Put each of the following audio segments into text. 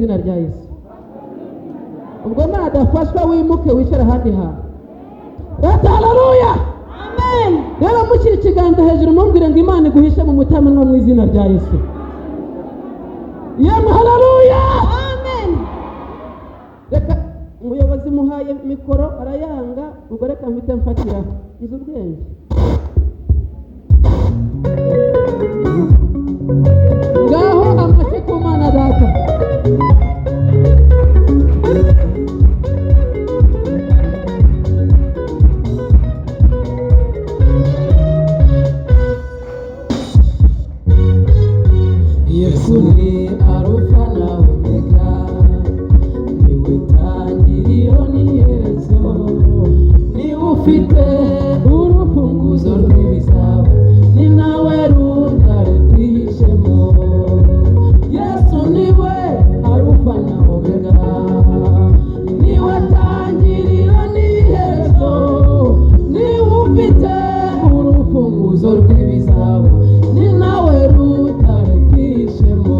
izina rya Yesu. Ubwo nadafashwa wimuke wicara ahandi hantu. Haleluya. Amen. Rero mushyira ikiganza hejuru mumbwire ngo Imana iguhishe mu mutamenwa mu izina rya Yesu. Yemwe haleluya. Amen. Reka umuyobozi muhaye mikoro arayanga, ubwo reka mpite mfatira nzi ubwenge. Ngaho amashyi ku Mana Data. Yesu ni Alpha na Omega, niwe tangiriro n'iherezo, niwe ufite urufunguzo rw'ibizaba, ni nawe rutare rwihishemo. Yesu niwe Alpha na Omega, niwe tangiriro n'iherezo, niwe ufite urufunguzo rw'ibizaba, ni nawe rutare rwihishemo.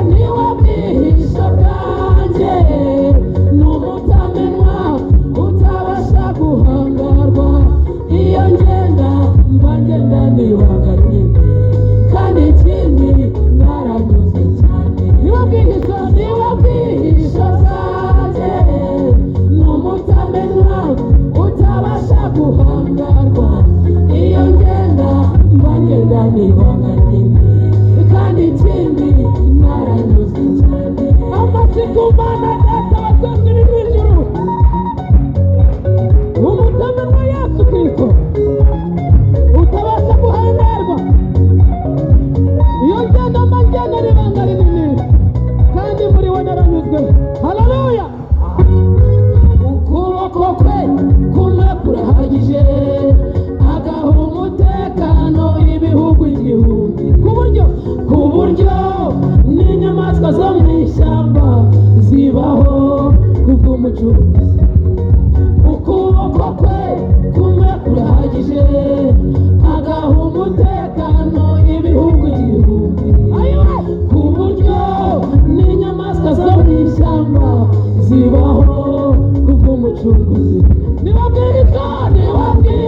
Niwe bwihisho bwanjye, n'umutamenwa utabasha guhangarwa. Iyo ngenda mba ngenda n'ibanga rinini, kandi ikindi naranyuze cyane. Niwe bwihisho bwanjye, n'umutamenwa utabasha guhangarwa. Iyo ngenda mba ngenda n'ibanga rinini, kandi ikindi naranyuze cyane. Amashyi ku Mana Data wasanze uri mu ijuru, umutamenwa Yesu Kristo utabasha guhangarwa. Iyo ngenda mba ngenda n'ibanga rinini, kandi muri we naranyuzwe. Haleluya. Ukuboko kwe kumwe kurahagije, agaha umutekano ibihugu igihumbi, ku buryo n'inyamaswa zo mu ishyamba zibaho kubw'umucunguzi. Ukuboko kwe kumwe kurahagije, agaha umutekano ibihugu igihumbi, ku buryo n'inyamaswa zo mu ishyamba zibaho kubw'umucunguzi. Niwe bwihisho bwanjye,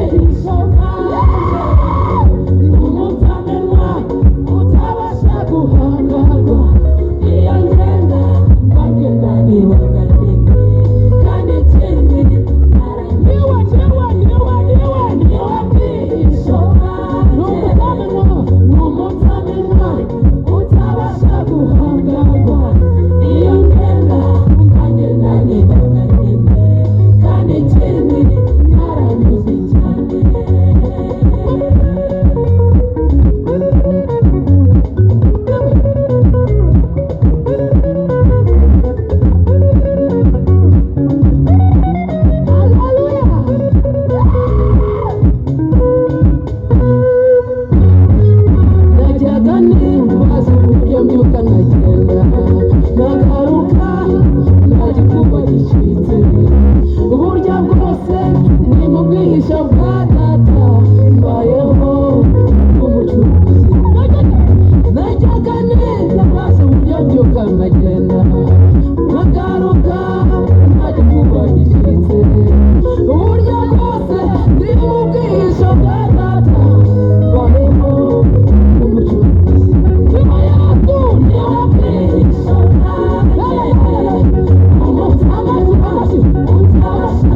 n'umutamenwa utabasha guhangarwa. Iyo ngenda mba ngenda n'ibanga rinini, kandi ikindi naranyuze. Niwe bwihisho bwanjye, n'umutamenwa utabasha guhangarwa. Iyo ngenda mba ngenda n'ibanga rinini, kandi ikindi naranyuze cyane. Najyaga nibaza uburyo mbyuka nkagenda, nkagaruka nta gikuba gicitse. Uburyo bwose ni mu bwihisho bwa Data, mbayeho nk'umucunguzi. Najyaga nibaza uburyo mbyuka nkagenda, nkagaruka nta gikuba gicitse. Uburyo bwose ni mu bwihisho bwa Data, mbayeho nk'umucunguzi. Niwe Yesu, niwe bwihisho bwanjye, umutamenwa utabasha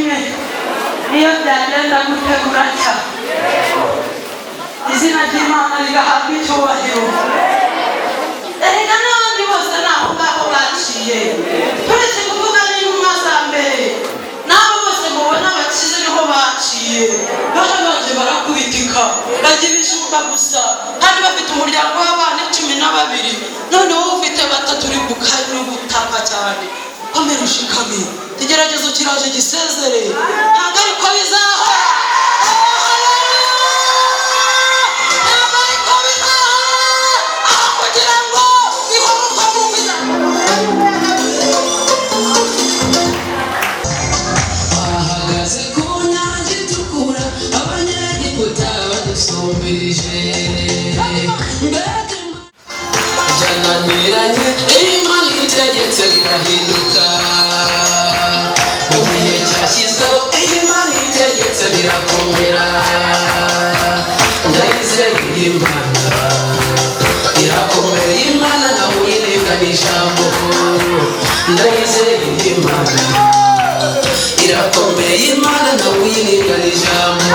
ishimwe niyo byagenda gutegura cya izina ry'Imana rigahabwa icyubahiro. Erega n'abandi bose naho ngaho baciye turetse kuvuga n'intumwa za mbere n'abo bose mubona bakize niho baciye baje barakubitika bajya ibijumba gusa kandi bafite umuryango w'abana 12 none wowe ufite 3 uri gukaye no gutaka cyane. Komera ushikame igeragezo kiraje gisezere ntabwo ariko bizahora. Jananiranye Imana itegetse birahinduka mu gihe cyashyizweho Imana itegetse birakomera ndayizeye Imana irakomera Imana nawe uyirengana ijambo ndayizeye Imana irakomera Imana nawe uyirengana ijambo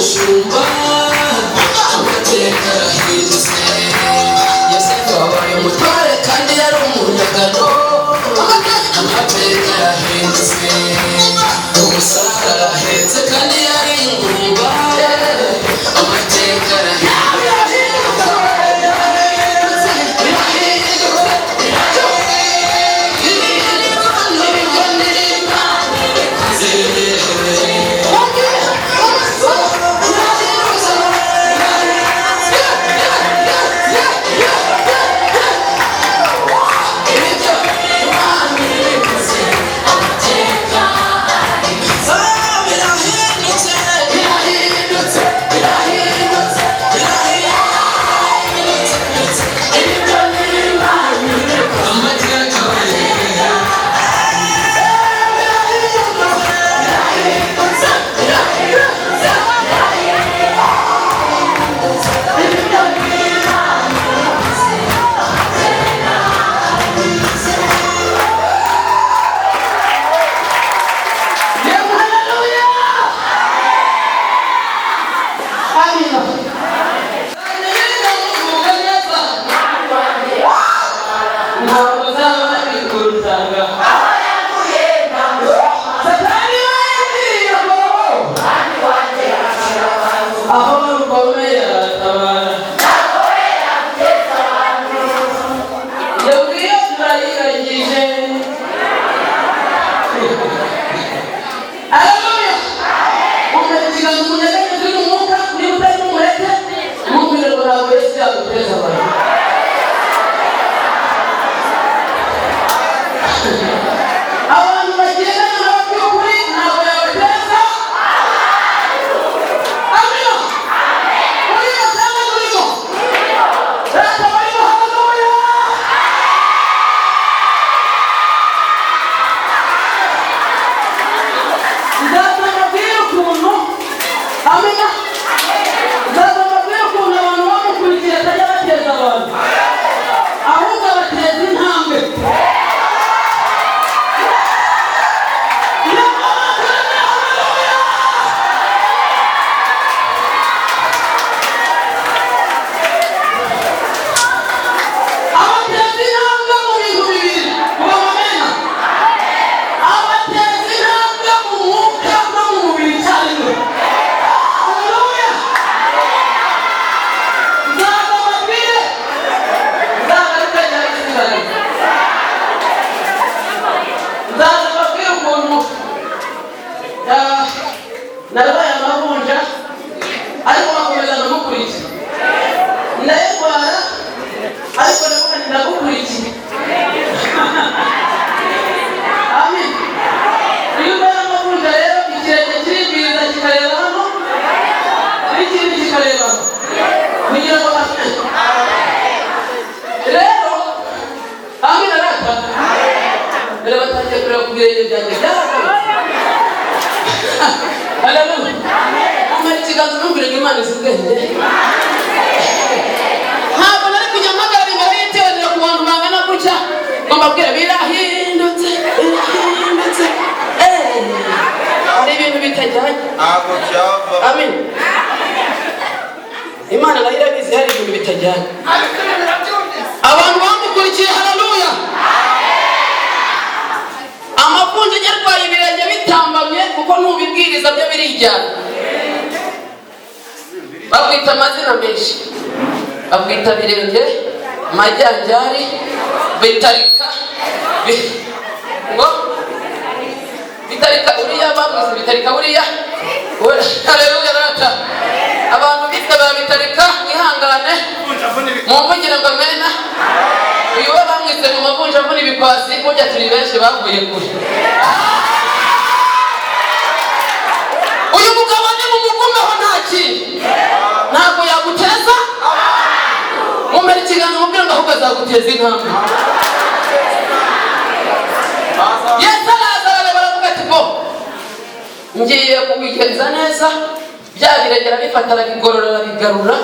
Shumba amateka arahindutse Yosefu wabaye umutware kandi yari umunyagano amateka arahindutse Umusaka arahetse kandi yari ingumba amateka Amin. Iyo mbere amavunja rero ikirenge kiribwiriza kikareba Imana izi ubwenge. Ntabwo nari kujya mpagarara imbere y'iteraniro ku bantu bangana gutya ngo mbabwire birahindutse. Hari ibintu bitajyanye. Amen. Imana nayo irabizi hari ibintu bitajyanye. Abantu bamukurikiye, haleluya. Amavunja nyarwaye ibirenge bitambamye kuko ntubibwiriza byo birijyana. Bakwita amazina menshi. Bakwita birenge, majyanjari, bitarika. Bitarika uriya bavuze bitarika uriya. Haleluya rata. Abantu bitaba bitarika mwihangane. Mumvugire ngo amena. Uyu we bamwise mu mavunja muri bikwasi kujya turi benshi bavuye kure. Uyu mugabo ni mumugumeho ntaki. Ntabwo yaguteza. Mumere ikiganza mubwira ngo ahubwo azaguteza intambwe. Yesu arazara baravuga ati ngo ngiye kubigenza neza. Bya birengera bifata arabigorora bigarura.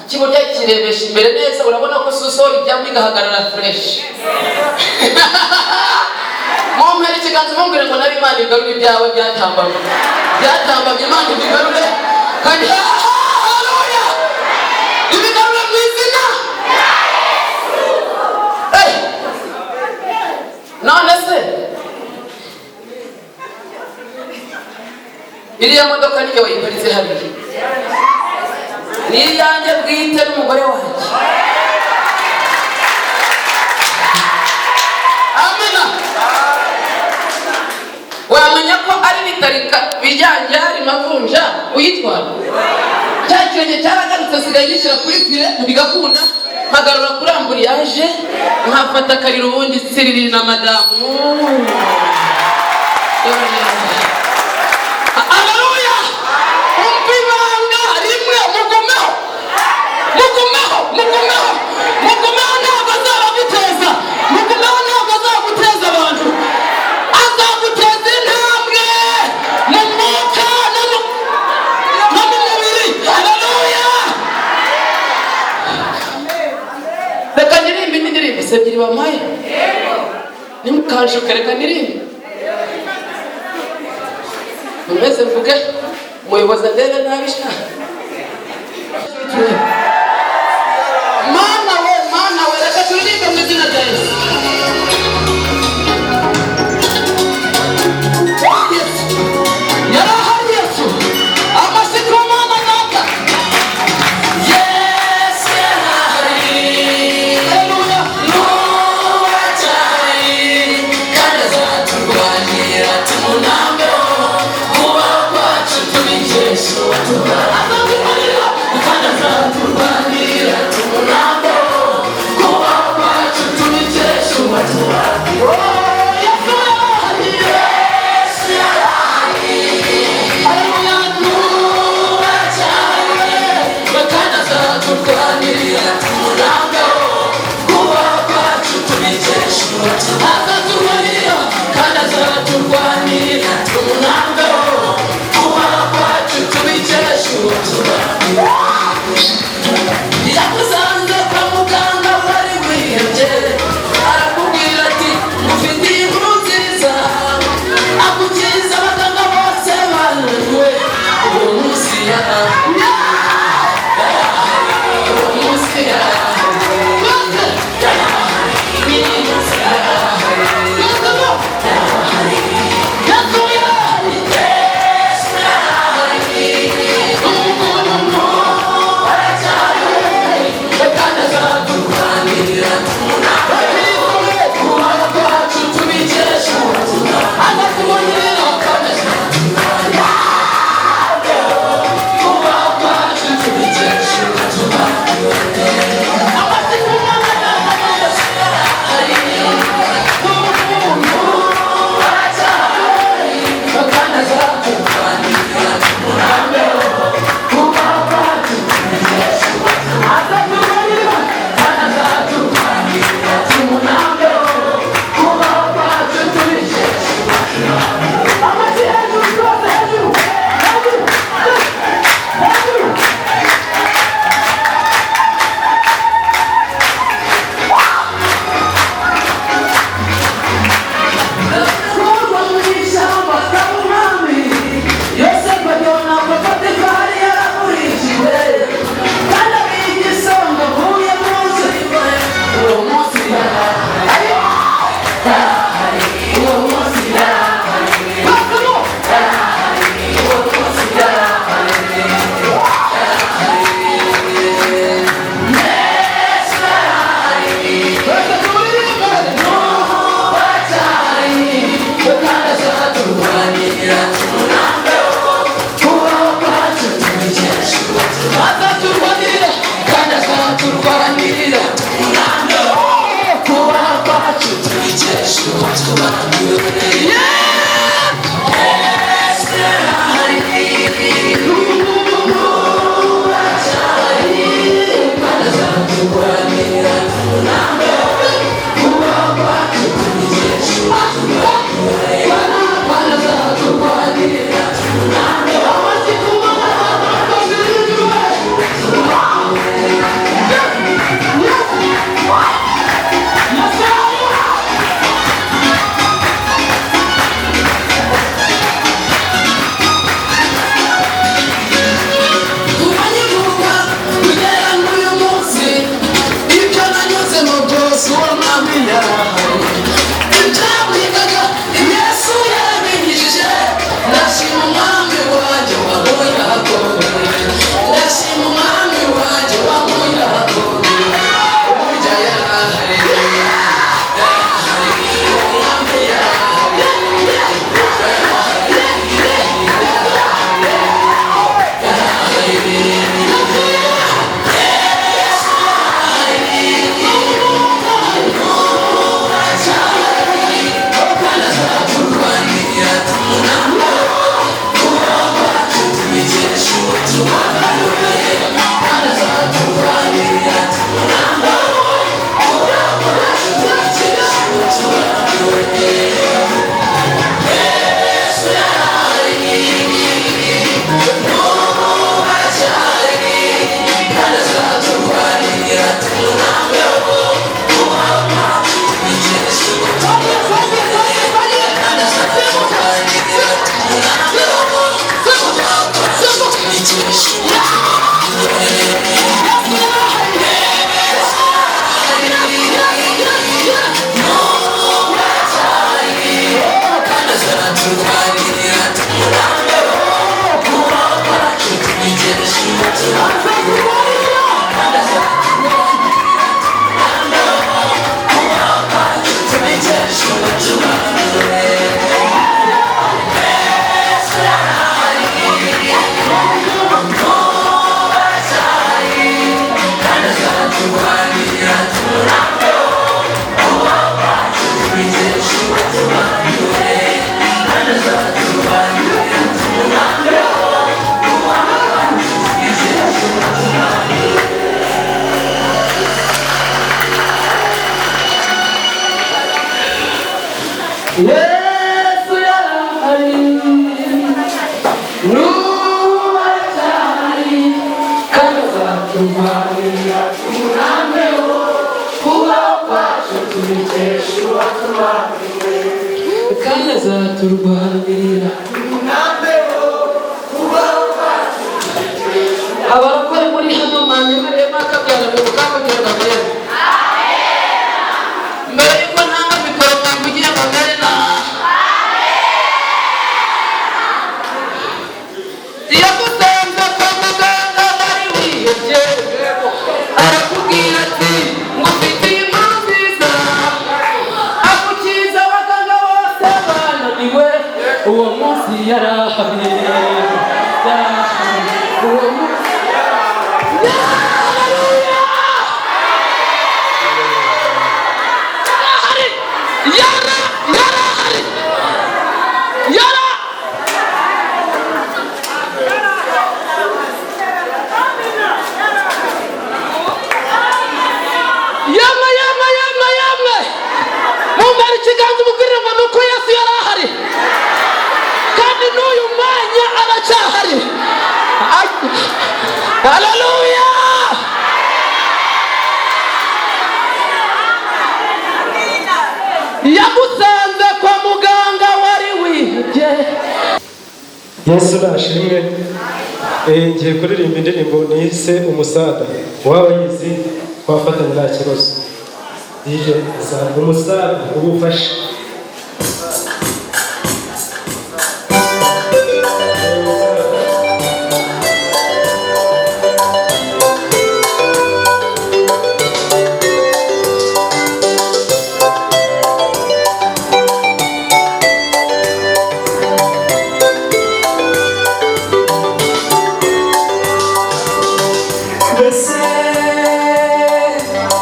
Ikiburyo kirebesha imbere neza urabona ko susori ijyamo igahagarara fresh. Mumere ikiganza mubwire ngo nabi Imana igarure ibyawe byatambamye. Byatambamye Imana ibigarure kandi haleluya. Ibigarure mu izina. None se iriya modoka niyo wayiparitse hariya ni iyanjye bwite n'umugore wanjye. Amina. Wamenya ko ari bitarika bijyanjari mavunja uyitwara. Cya kirenge cyaragarutse sigaye gishyira kuri fire bigakunda mpagarura kuri amburiyaje nkafata akariro ubundi siriri na madamu. Haleluya. Umpibanga rimwe mugumeho. Mugumeho ntabwo azabaguteza. Mugumeho ntabwo azaguteza abantu. Azaguteza intambwe mu mwuka no mu mubiri. Haleluya. Reka ndirimbe indirimbo ebyiri bampaye. Nimukanshuka reka ndirimbe. Mumeze mvuge umuyobozi adere nabishaka. Mana we reka turirimbe mu izina rya Yesu. Yarahari Yesu. Amasiko Mana naka. Yesu yarahari. Haleluya. Nuwachari. Kandi azaturwanira tumunambeho. Kubaho kwacu tubikesha uwatubaye. araturwanirira abarokore muri hano manyemereye makabwira mu rugamba kugira ngo mbere yuko ntanga mikoro mwivugiye ngo mbere na iyo gusenga kwa muganga wari wihebye arakubwira ati ngo mfite impamvu nziza akukiza abaganga bose bananiwe uwo munsi yarahamye uwo munsi ikiganza umubwirire ngo nuko Yesu yari ahari kandi n'uyu mwanya aracyahari. Haleluya! yagusanze kwa muganga wari wihebye. Yesu nashimwe. Ngiye kuririmba indirimbo nise Umusada. Waba yizi wafatanya nta kibazo. DJ umusada ubufasha.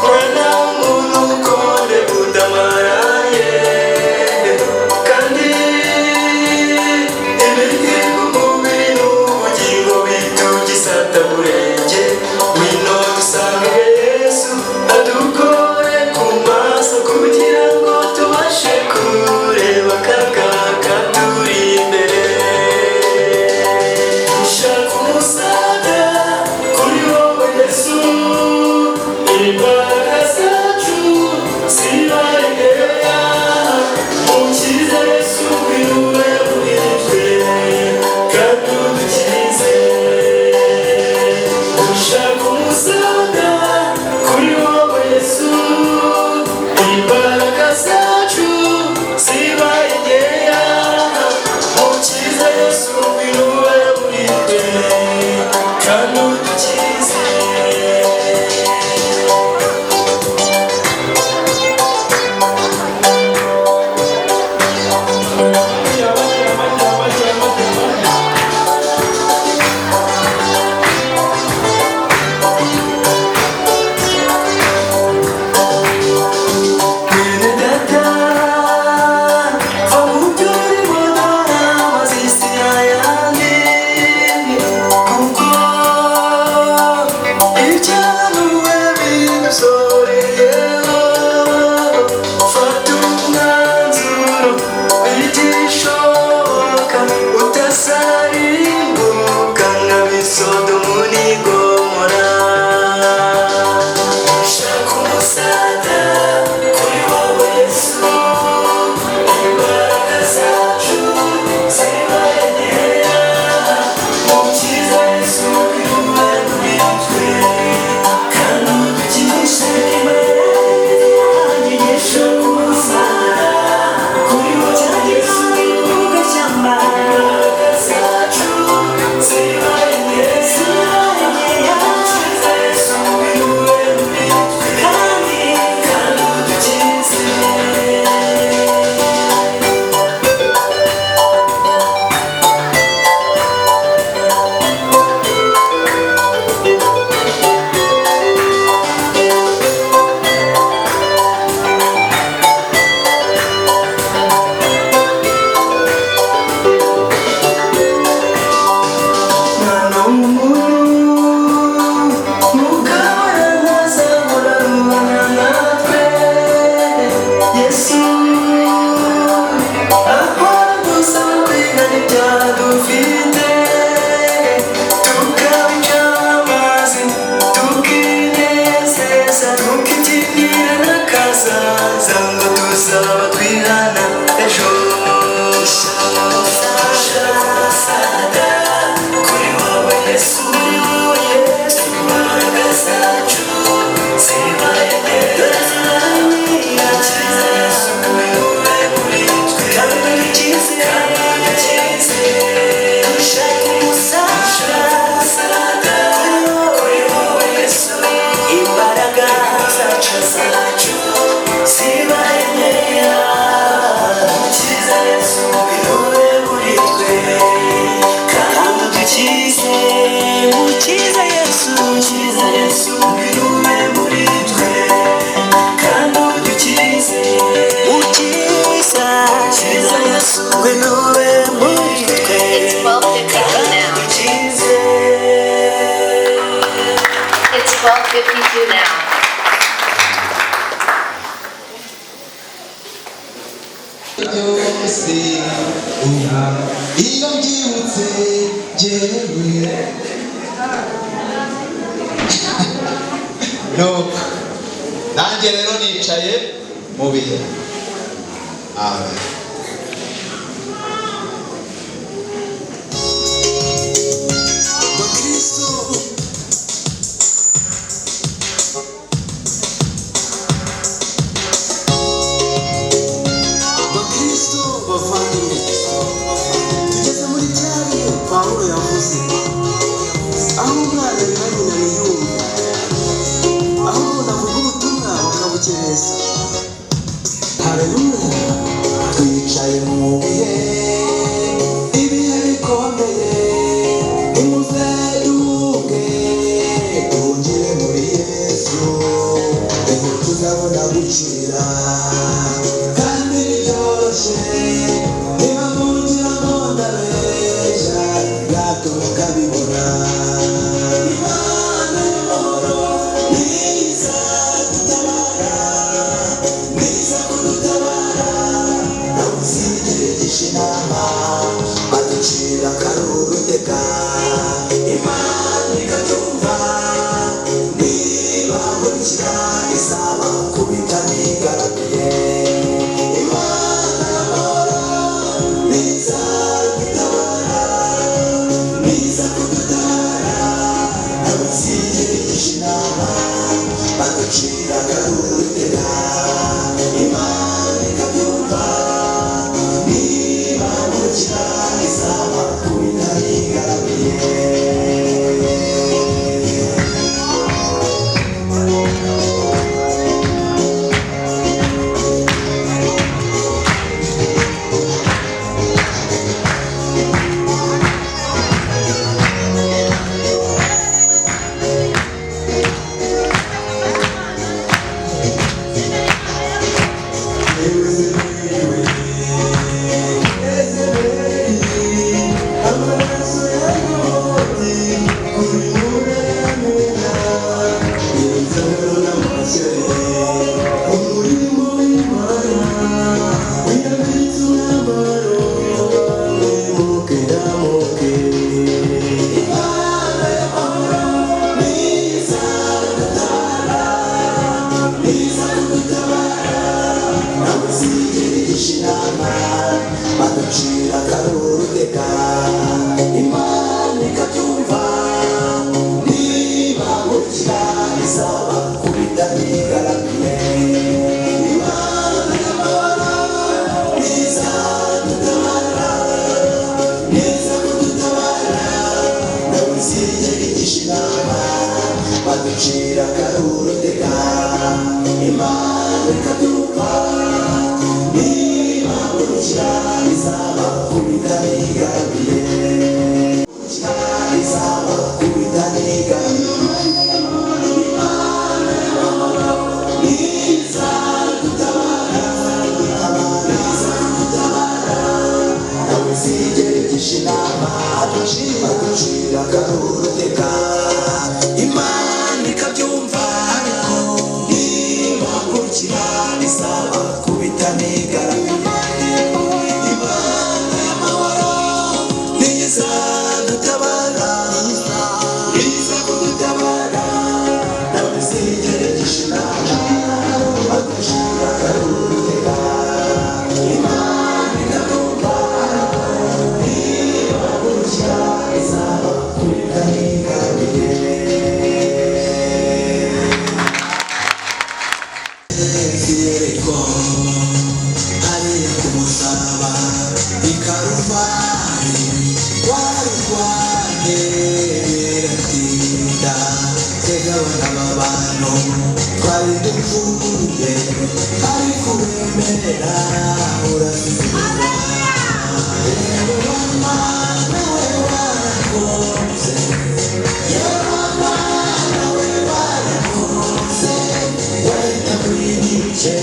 Mwana w'umuntu ukore udamaraye 52 now. No, nanjye rero nicaye mu bihe. Amen. Tugeze muri cyari Pawulo yavuze aho umwana biba nyina ntiyumva, aho umuntu avuga ubutumwa bakabukereza. Haleluya. Twicaye mu bihe, ibihe bikomeye, nimuze duhuge, duhungire muri Yesu, niho tuzabona gukira kandi byoroshye. Niba mu nzira ndabeshya, gato mukabibona. Imana y'amahoro niza kudutabara, niza kudutabara, nawe uzigisha inama, baducira akarurutega. Imana ikabyumva, niba nkurikira isaba kubita nigaramiye. Imana y'amahoro niza kudutabara, niza kudutabara, nawe uzigisha inama, baducira akarurutega. Imana ikabyumva, niba nkurikira isaba kubita nigaramiye. baducira akarurutega. Imana ikabyumva, niba gukira izaba kubita nigaramiye. Imana y'amahoro niza kudutabara, niza kudutabara, nawe uzigera igisha inama, baducira akarurutega. Imana ikabyumva, niba gukira izaba kubita nigaramiye. Izaba kubita nigaramiye. Baducira akarurutega. Imana ikabyumva, niba gukira izaba kubita nigaramiye. Imana y'amahoro niza dutabara, niza kudutabara, nawe zigere gishinama, baducira akarurutega. Imana ikabyumva, niba gukira izaba kubita nigaramiye. Ziyereko hariya ku musaraba i Karuvali, warurwanye biratinda, twebwe abana b'abantu twari dupfuye, ariko wemera urazizirwa. Yewe mama nawe warakoze, yewe mama nawe warakoze, wenda kwigice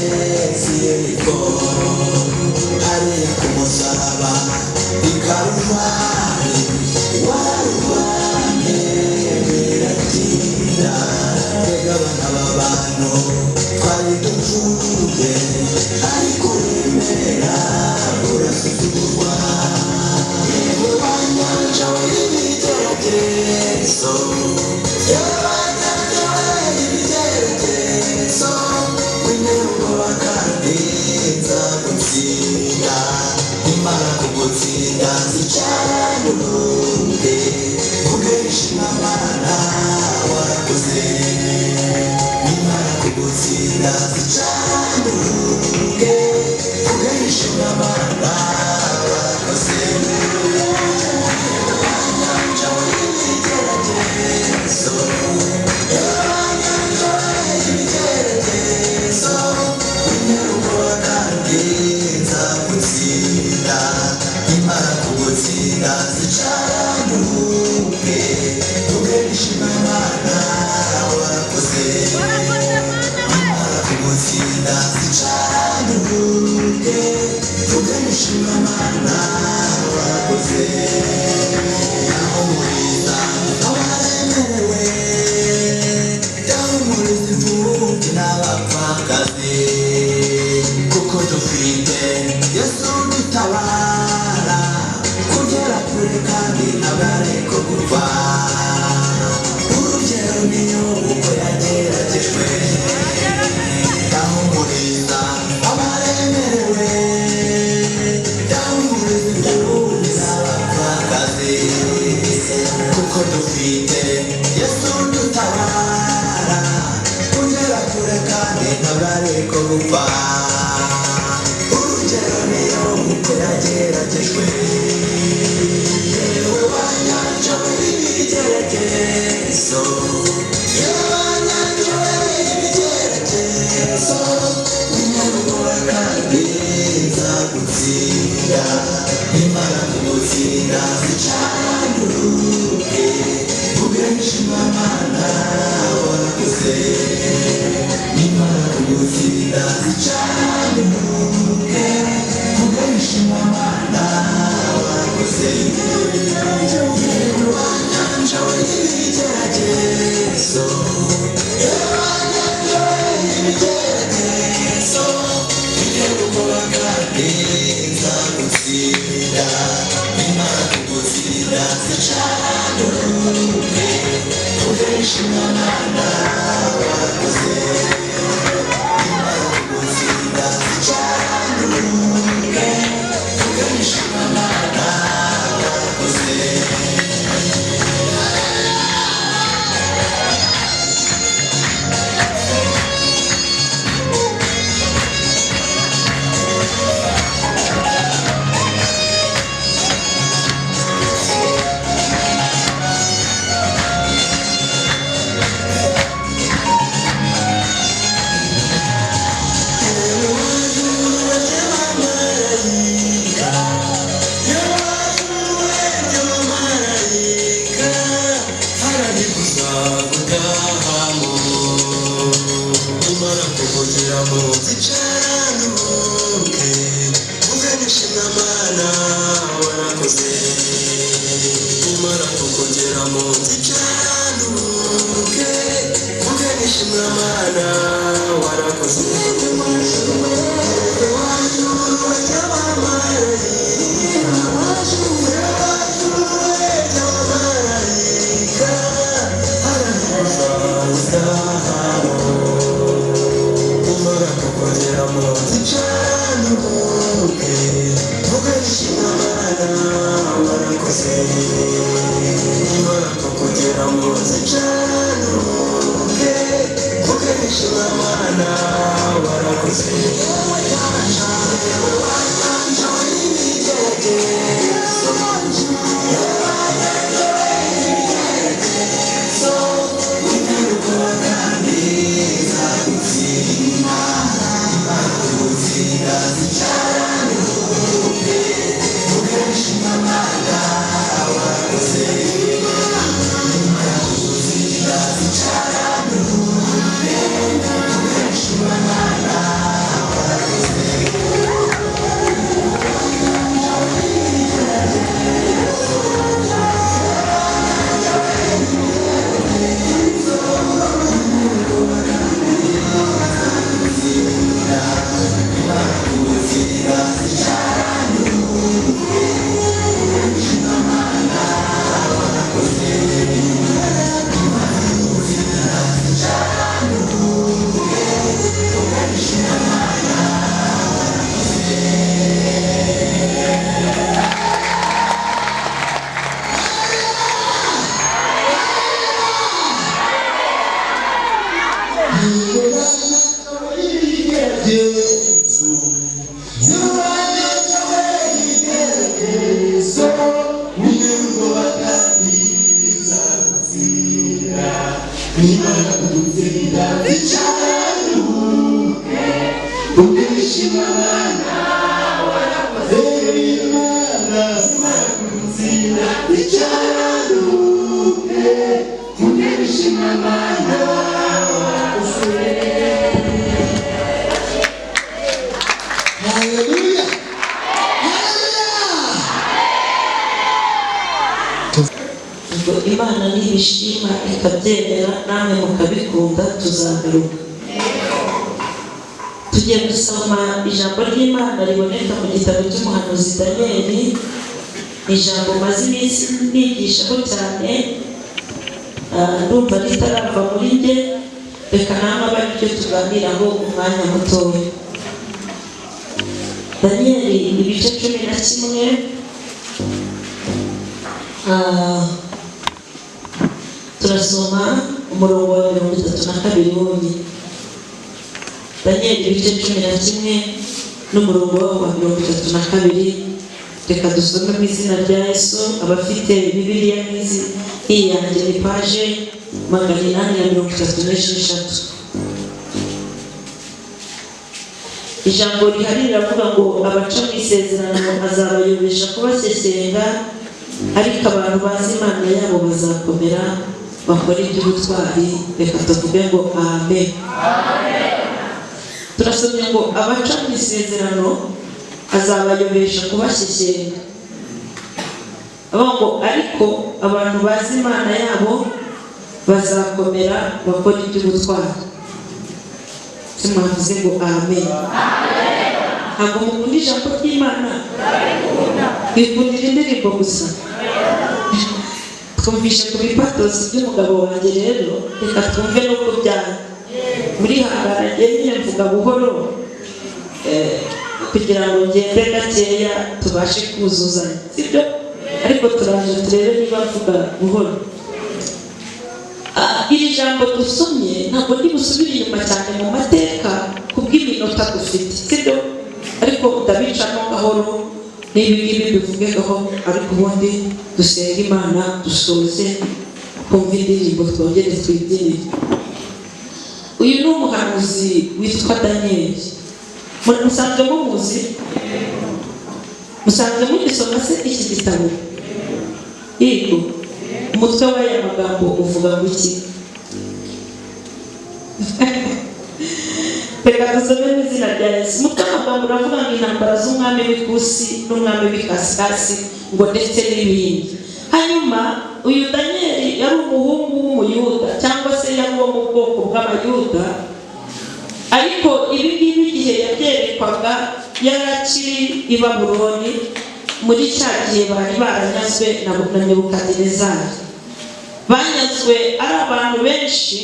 Ziyeriko hariya ku musaraba i Karuvali, warurwanye biratinda, twebwe ibigeragezo yabanyanyoye ibigeragezo w'interuro kandi nzagutsinda nimara kugutsinda nzicarane urundi kugenshi n'amana warakoze nimara kugutsinda nzicarane urundi kugenshi n'amana warakoze wanyanja w'ibigeragezo wanyanja w'ibigeragezo w'interuro kandi nzagutsinda nimara kugutsinda nzicarane urundi kugenshi n'amana warakoze nimara kugutsinda nzicarane urundi kugenshi n'amana warakoze yahumuriza abaremerewe yahumuriza imfubyi n'abapfakazi kuko dufite yesu dutabara kugera kure kandi ntabwo ari ko gupfa urugero niyo uko yageragejwe yahumuriza abaremerewe yahumuriza imfubyi n'abapfakazi kuko dufite yesu dutabara kugera kure kandi ntabwo ari ko gupfa urugero niyo uko yageragejwe yewe wanyanja w'ibigeragezo yewe wanyanja w'ibigeragezo w'interuro kandi nzagutsinda nimara kugutsinda nzicarane urundi kugenshi n'amana warakoze nimara kugutsinda nzicarane urundi kugenshi n'amana warakoze yewe wanyanja w'ibigeragezo yewe wanyanja w'ibigeragezo w'interuro kandi nzagutsinda nimara kugutsinda nzicarane urundi kugenshi n'amana warakoze nimara kugutsinda nzicarane urundi kugenshi n'amana warakoze nimara kugutsinda zicaruke ukishima abana warakoze Imana nimara kugutsinda zicaruke ukishima abana warakoze. Haleluya. Ngo Imana nibishima ikabyemera namwe mukabikunda tuzagaruka. Tugiye gusoma ijambo ry'Imana riboneka mu gitabo cy'umuhanuzi Daniyeli. Ijambo maze iminsi nigishaho cyane, ndumva ritarava muri njye, reka namwe abe aribyo tuganiraho umwanya mutoya. Daniyeli ibice 11, turasoma umurongo wa 32 wonyine. Daniyeli ibice 11 n'umurongo wa 32. Reka dusome mu izina rya Yesu. Abafite Bibiliya nk'izi, iyi yanjye ni paje 836. Ijambo rihari riravuga ngo abaca mu isezerano azabayobesha kubasesenga, ariko abantu bazi Imana yabo bazakomera bakora iby'ubutwari. Reka tuvuge ngo amen. Turasomye ngo abaca mu isezerano azabayobesha kubashyeshyenga, ngo ariko abantu bazi Imana yabo bazakomera bakora iby'ubutwari. Simwavuze ngo amen. Ntabwo mukunda ijambo ry'Imana? Bikundira indirimbo gusa. Twumvishe ku bipatosi by'umugabo wanjye, rero reka twumve no kubyara muri hangara. Nyine mvuga buhoro kugira ngo ngende gakeya tubashe kuzuzanya, sibyo? Ariko turaje turebe niba mvuga buhoro. Iri jambo dusomye ntabwo ndi busubire inyuma cyane mu mateka kubw'iminota dufite, sibyo? Ariko ndabicamo gahoro n'ibi bivugeho, ariko ubundi dusenga Imana dusoze kumva indirimbo twongere twibyinire. Uyu ni umuhanuzi witwa Daniyeli. Musanzwe mumuzi? Musanzwe mugisoma se iki gitabo? Yego. Umutwe w'aya magambo uvuga ngo iki? Reka dusome mu izina rya Yesu. Umutwe w'amagambo uravuga ngo intambara z'umwami w'ikusi n'umwami w'ikasikasi, ngo ndetse n'ibindi. Hanyuma uyu Daniyeli yari umuhungu w'umuyuda, cyangwa se yari uwo mu bwoko bw'abayuda, ariko ibi ngibi igihe yabyerekwaga yari akiri i Babuloni, muri cya gihe bari baranyazwe na Nebukadinezari. Banyazwe ari abantu benshi,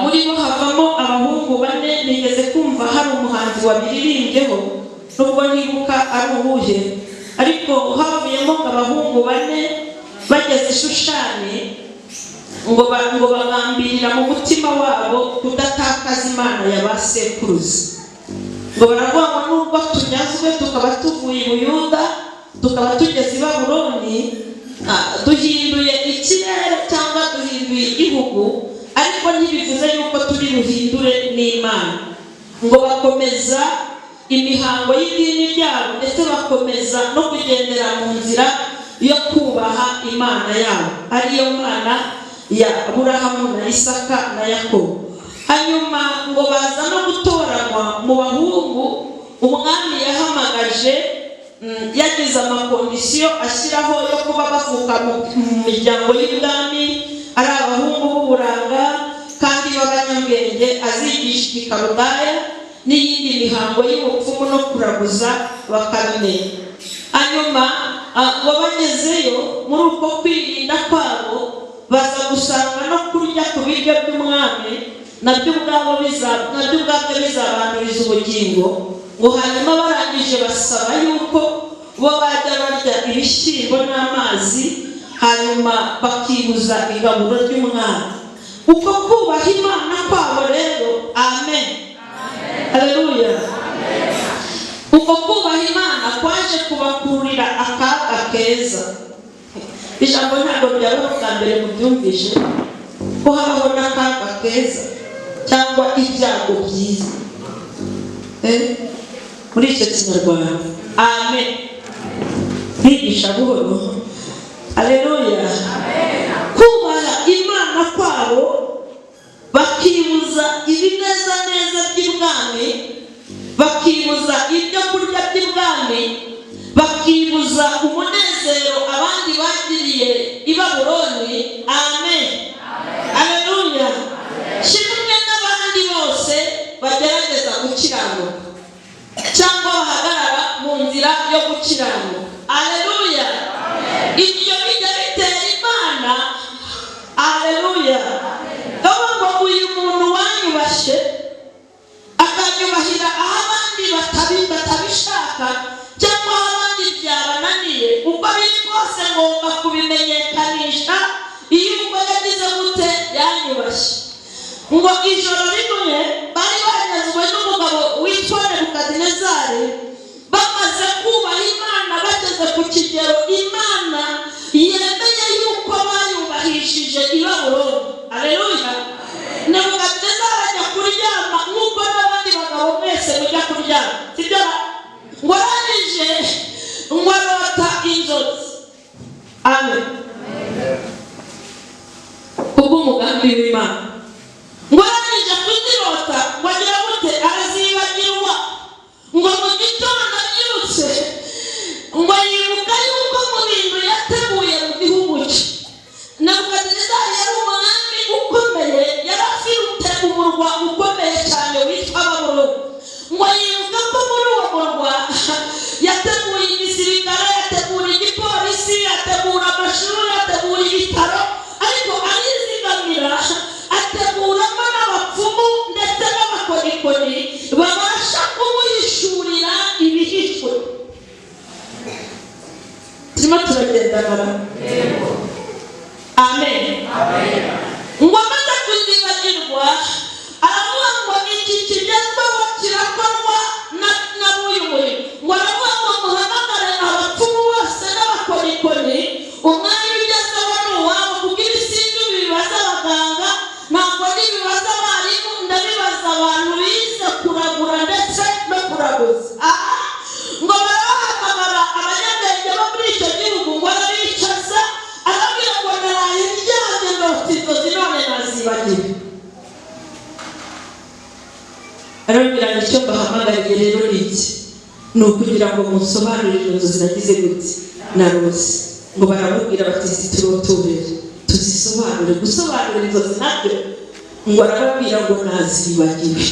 muri bo havamo abahungu 4. Nigeze kumva hari umuhanzi wabiririmbyeho, nubwo nibuka ari uwuhe, ariko havuyemo abahungu 4 bageze Shushani, ngo bagambirira mu mutima wabo kudatakaza Imana ya ba sekuruza. Ngo baravuga ngo nubwo tunyazwe tukaba tuvuye i Buyuda tukaba tugeze i Babuloni, duhinduye ikirere cyangwa duhinduye igihugu, ariko ntibivuze yuko turi buhindure n'Imana. Ngo bakomeza imihango y'idini ryabo, ndetse bakomeza no kugendera mu nzira yo kubaha Imana yabo, ariyo Mana ya Aburahamu na Isaka na Yakobo. Hanyuma ngo baza no gutoranywa mu bahungu umwami yahamagaje, yagize amakondisiyo ashyiraho yo kuba bavuka mu miryango y'ubwami, ari abahungu b'uburanga kandi b'abanyabwenge, azigisha igikarudaya n'iyindi mihango y'ubupfumu no kuraguza bakabimenya. Hanyuma ngo bagezeyo muri uko kwirinda kwabo, baza gusanga no kurya ku biryo by'umwami nabyo ubwabyo bizabanduriza ubugingo. Ngo hanyuma barangije basaba yuko bo bajya barya ibishyimbo n'amazi, hanyuma bakibuza igaburo ry'umwami. Uko kubaha Imana kwabo rero, amen, haleluya, uko kubaha Imana kwaje kubakururira akaga keza. Ijambo ntabwo byaba bwa mbere mubyumvise, ko habaho n'akaga keza cyangwa ibyago byiza muri icyo kinyarwanda. Amen. Bigisha buhoro. Haleluya. Kubaha Imana kwabo bakibuza ibinezaneza by'ibwami, bakibuza ibyo kurya by'ibwami, bakibuza umunezero abandi bagiriye i Babuloni. Amen. Haleluya. Kimwe n'abandi bose bagerageza gukiranuka cyangwa bahagarara mu nzira yo gukiranuka. Haleluya. Ibyo bijya bitera Imana. Haleluya. Ngo uyu muntu wanyubashye akanyubahira aho abandi batabishaka cyangwa aho abandi byabananiye, uko biri kose ngomba kubimenyekanisha iyo ubwo yagize gute yanyubashye. Ngo ijoro rimwe bari banyazwe n'umugabo witwa Nebukadinezari, bamaze kubaha Imana bageze ku kigero Imana yemeye yuko bayubahishije i Babuloni. Haleluya. Nebukadinezari ajya kuryama nk'uko n'abandi bagabo mwese mujya kuryama, sibyo? Ngo arangije ngo arota inzozi. Amen. Kubw'umugambi w'Imana. Ngo arangije kuzirota ngo agira gute arazibagirwa. Ngo mu gitondo abyutse ngo yibuka yuko mu bintu yateguye mu gihugu cye, Nebukadinezari yari umwami ukomeye, yari afite umurwa ukomeye cyane witwa Babuloni. Ngo yibuka ko muri uwo murwa yateguye igisirikare, yategura igipolisi, yategura amashuri, yategura ibitaro, ariko arizigamira ateguramo n'abapfumu ndetse n'abakorikori babasha kumuyishurira ibihishwe. Turimo turagendana. Amen. Ngo amaze kuzibagirwa aravuga ngo iki kigezweho kirakorwa n'uyu murimo. Ngo aravuga ngo muhamagare abapfumu bose n'abakorikori, umwanya ugezweho ni uwabo, kuko ibisindu bibaza abaganga ntabwo n'ibibaza abarimu, ndabibaza abantu bize kuragura ndetse no kuraguza. Ngo barabahamagara abanyabwenge bo muri icyo gihugu, ngo arabicaza arabwira ngo naraye ndyamye ndota inzozi none nazibagiwe. Arabwira ngo icyo mbahamagariye rero ni iki? Ni ukugira ngo musobanurire inzozi nagize gute narose. Ngo baramubwira bati ziturotorere tuzisobanure. Gusobanura inzozi nabyo ngo arababwira ngo nazibagiwe.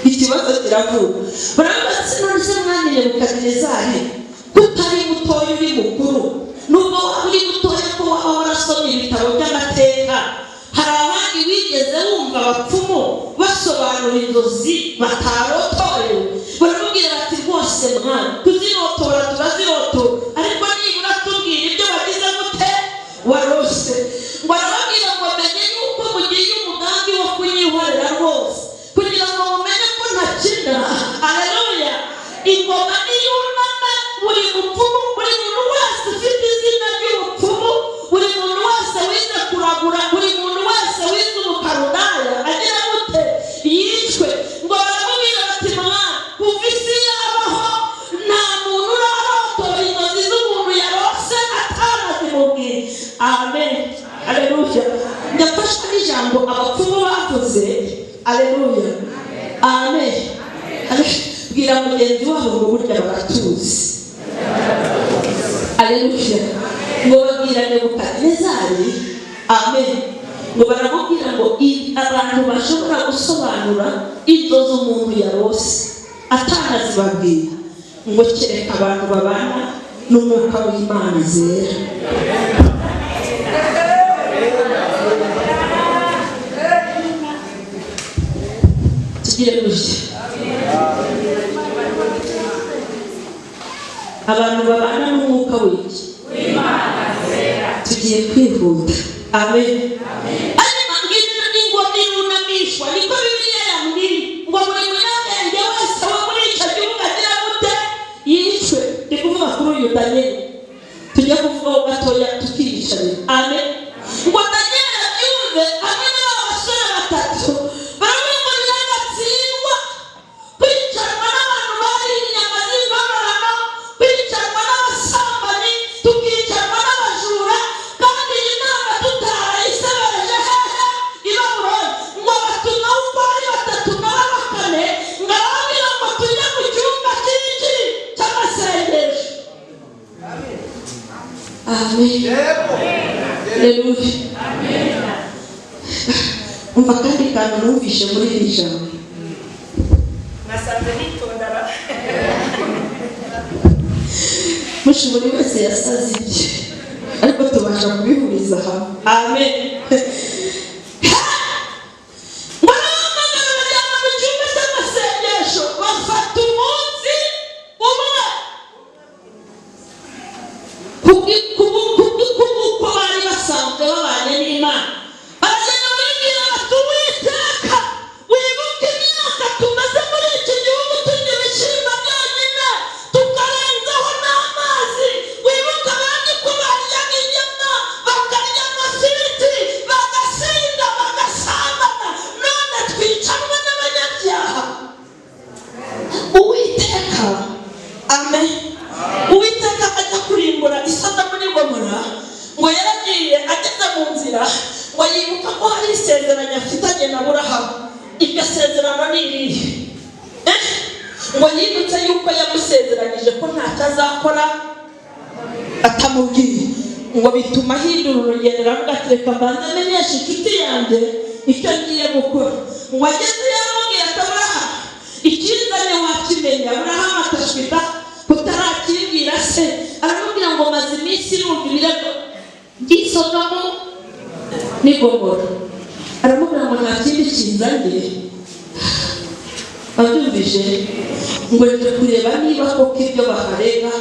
Ikibazo kiravuga. Baravuga ati none se mwami Nebukadinezari kutari mutoya uri mukuru, nubwo waba uri mutoya ko waba warasomye ibitabo by'amateka, hari abandi wigeze wumva abapfumu basobanura inzozi batarotorewe. Baramubwira bati rwose mwami tuzirotora turazirotora, ariko nibura tubwira ibyo wagize gute warose. Ngo arababwira ngo menye yuko mugiye umugambi wo kunyihorera rwose, kugira ngo mumenye ko ntakina. Haleluya. Ingoma niyunama buri mupfumu, buri muntu wese ufite izina ry'ubupfumu, buri muntu wese wize kuragura, buri muntu wese wize ubukarudaya agira gute yicwe. Ngo baramubwira bati mwana kuva isi yabaho nta muntu urarotora inzozi z'umuntu yarose atanazimubwiye. Amen. Haleluya. Ndafashwa n'ijambo abapfumu bavuze. Haleluya. Amen. Bwira mugenzi wabo ngo burya baratuzi. Haleluya. Ngo babwira Nebukadinezari. Amen. Ngo baramubwira ngo abantu bashobora gusobanura inzozi umuntu yarose atanazibabwira, ngo kereka abantu babana n'umwuka w'Imana zera. Tugire gutya. Abantu babana n'umwuka w'iki w'Imana zera. Tugiye kwihuta. Amen. Ariko ngizina n'ingoma irunamishwa niko Bibiliya yambwiye ngo buri munyabwenge wese wo muri icyo gihugu agira gute yicwe. Ndi kuvuga kuri uyu Daniel, tujya kuvuga gatoya tukiyicarira. Amen. Ngo Daniel Haleluya. Umva kandi kantu numvishe muri iri jambo. nasanze nitondara Mushi buri wese yasaze ibye ariko tubasha kubihuriza hamwe. Amen. Ngo yibutse yuko yamusezeranyije ko ntacyo azakora atamubwiye, ngo bituma ahindura urugendo aravuga ati reka mbanze menyeshe inshuti yanjye icyo ngiye gukora. Ngo ageze yaramubwiye ati Aburahamu, icyizanye wakimenya. Aburahamu atashwita kutarakibwira se, aramubwira ngo maze iminsi numva ibirego by'isodomu n'i Gomora. Aramubwira ngo nta kindi kinzanye. Abyumvise ngo nje kureba niba koko ibyo baharega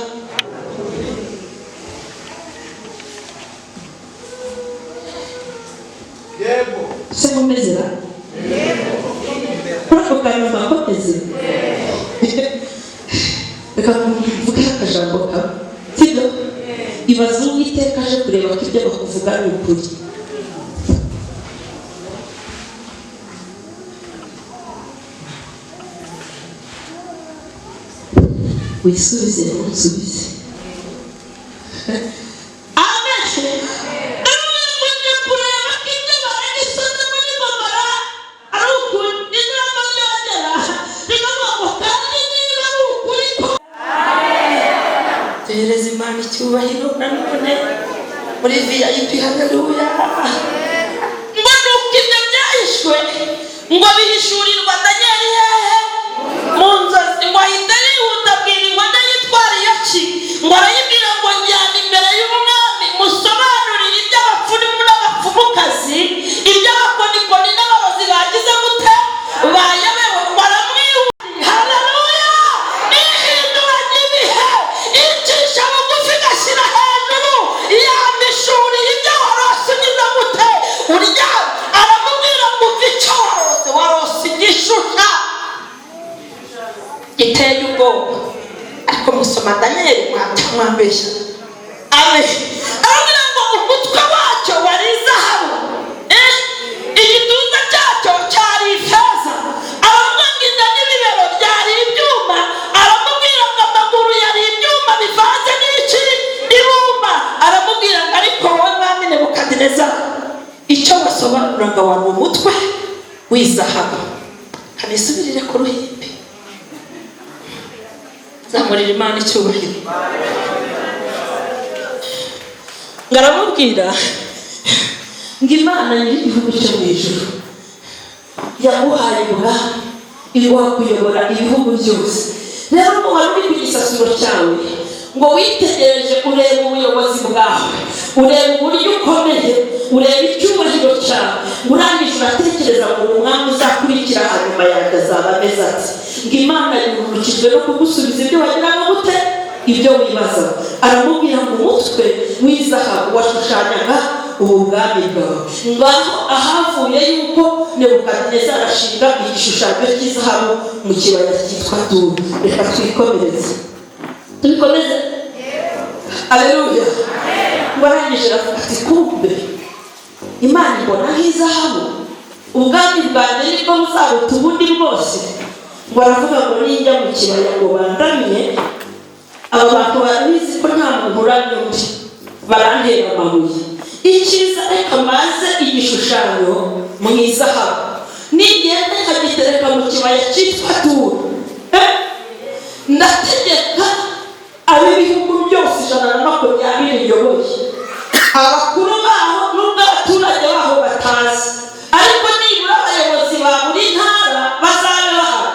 yego se mumezera kurako kantu makoteze reka mvuge akajambo kamwe sibyo. Ibaze Uwiteka aje kureba ko ibyo bakuvuga ni ukuri. Wisubize ntusubize. Amen. Arumwe kureba ko ibyo baregisoza muri Gomora ari ukuri. Ijambo ryongera rikavuga ngo kandi niba ari ukuri ko duhereza Imana icyubahiro nanone muri VIP. Haleluya. Ngo nuko ibyo byahishwe ngo bihishurirwa Danieli hehe mu nzozi. Ngo ahita yihuta abwira inkono yitwara iyo ki, ngo arayibwira ngo njyana imbere y'umwami musobanurire iby'abapfumu n'abapfumukazi, iby'abakonikoni n'abarozi bagize gute bayobewe. Ngo aramwihutira. Haleluya. Ihinduranya ibihe, icisha bugufi igashyira hejuru, yambishuriye ibyo warose ugize gute urya. Aramubwira ngo umve icyo warose, warose igishusha giteye ubwoba. Ariko musoma Danieli mwambeshya. Amen. Arabwira ngo umutwe wacyo wari izahabu, igituza cyacyo cyari ifeza. Aravuga ngo inda n'ibibero byari ibyuma. Aramubwira ngo amaguru yari ibyuma bivanze n'iki ibumba. Aramubwira ngo ariko wowe mwami Nebukadinezari, icyo wasobanuraga wari umutwe w'izahabu. Kanisubirire ku ruhimbi. Zamurira Imana icyubahiro. Ngaramubwira ngo Imana nyir'igihugu cyo mu ijuru yaguhaye ubwami, iguha kuyobora ibihugu byose. Rero ngo wari uri ku gisasiro cyawe, ngo witegereje ureba ubuyobozi bwawe, ureba uburyo ukomeye, ureba icyubahiro cyawe. Urangije uratekereza ngo umwami uzakurikira hanyuma yanjye azaba ameze ati. Ngo Imana yururukijwe no kugusubiza ibyo wagiraga gute ibyo wibaza. Aramubwira ngo umutwe w'izahabu washushanyaga ubu bwami bwawe. Ngaho ahavuye yuko Nebukadinezari ashinga igishushanyo cy'izahabu mu kibaya cyitwa Duru. Reka twikomereze. Tubikomeze. Haleluya. Warangije aravuga ati kumbe Imana ibona nk'izahabu, ubwami bwanjye nibwo buzaruta ubundi bwose. Ngo aravuga ngo ninjya mu kibaya ngo bandamye, aba bantu barabizi ko nta muntu uramye undi, barantera amabuye. Icyiza reka maze igishushanyo mu izahabu, nigenda nkagitereka mu kibaya cyitwa Duru. Ndategeka ab'ibihugu byose 120 nyoboye abakuru baho n'ubwo abaturage baho batazi, ariko nibura abayobozi ba buri ntara bazabe bahari,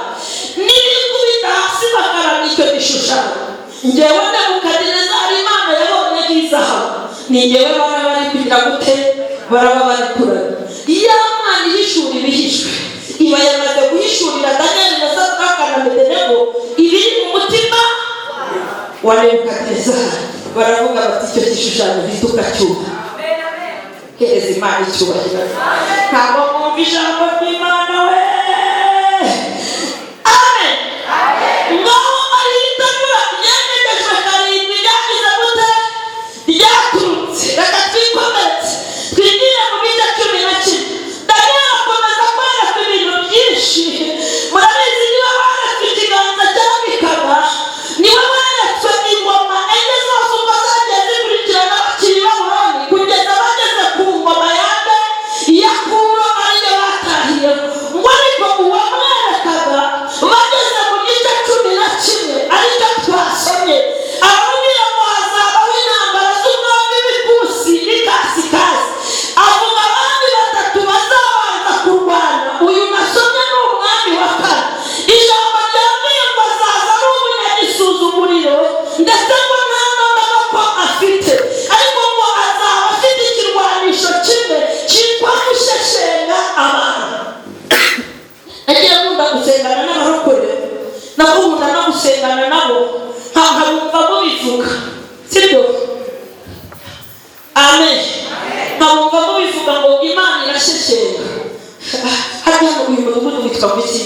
n'ibikubita hasi bakaranga icyo gishushanyo. Njyewe Nebukadinezari Imana yabonye nk'izahabu, ni njyewe baba bari kugira gute, baraba bari kurana. Iyo Imana ihishura ibihishwe, iba yamaze guhishurira Danieli na Sadraka na Abedenego ibiri mu mutima wa Nebukadinezari. Baravuga bati icyo gishushanyo gituka cyuma. Hereza Imana icyubahiro. Ntabwo mwumva ijambo ry'Imana we. Amen. Ngaho maritanura ryemejwe karindwi ryagize gute, ryaturutse. Reka twikomeze twigire mu bice 11. Daniel akomeza kwereka ibintu byinshi. Murabizi niba waretswe ikiganza cyabikaga, niwe waretswe ingoma enye zose uko zagiye zikurikirana bakiri Babuloni kugeza bageze ku ngoma yande ya Kuro ariyo batahiye. Ngo ariko uwamwerekaga bageze mu gice 11 aricyo twasomye, aramubwira ngo hazabaho intambara z'umwami w'ikusi n'ikasikasi. Avuga abandi batatu bazabanza kurwana, uyu nasomye ni umwami wa kane. Ijambo ryambwiye ngo azaza ari umunyagisuzuguriro ndetse ngo nta n'amaboko afite, ariko ngo azaba afite ikirwanisho kimwe cyitwa gusheshenga abantu. Nagiye nkunda gusengana n'abarokore, nakunda no gusengana nabo nkabumva mubivuga, sibyo? Amen. Nkabumva mubivuga ngo Imana irasheshenga. Hariya uyu mudugudu witwa iki?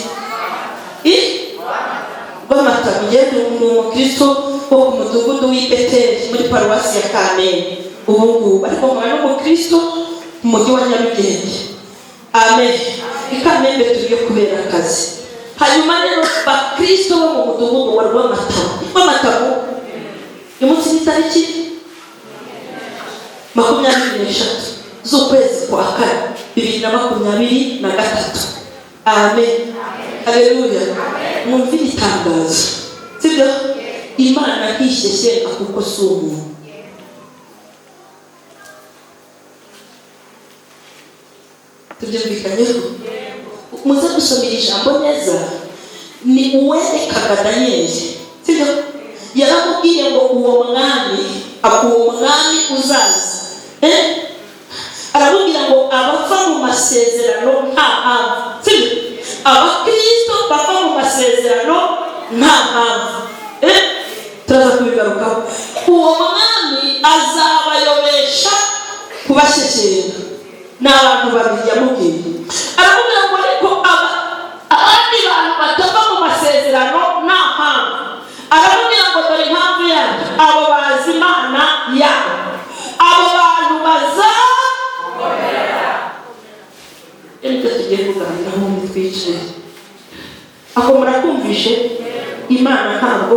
Rwamatamu. Ngende umukristo wo ku mudugudu w'i Beteli muri paruwasi ya Kamenge ubu ngubu, ariko nkaba n'umukristo mu mujyi wa Nyarugenge. Amen. I Kamenge turiyo kubera akazi. Hanyuma rero bakristo bo mu mudugudu wa Rwamatamu umunsi n'itariki 23 z'ukwezi kwa kane 2023. Amen. Haleluya. Mwumva itangazo, sibyo? Imana ntishyeshyenga kuko si umuntu. Tubyumvikanyeho. Muze gusomera ijambo neza. Ni uwerekaga Danieli, sibyo? Yaramubwiye ngo uwo mwami uzaza, aramubwira ngo abava mu masezerano nta mpamvu, sibyo? Abakristo bava mu masezerano nta mpamvu. Turaza kubigarukaho. Uwo mwami azabayobesha kubasheshenga. N'abantu babiri yamubwiye. Aramubwira ngo ariko abandi bantu batava mu masezerano nta mpamvu. Aramubwira ngo dore impamvu yabo, abo bazi Imana yabo, abo bantu bazakorera. Icyo tugiye kuganira mu mitwicaye. Aho murakumvishe Imana ntabwo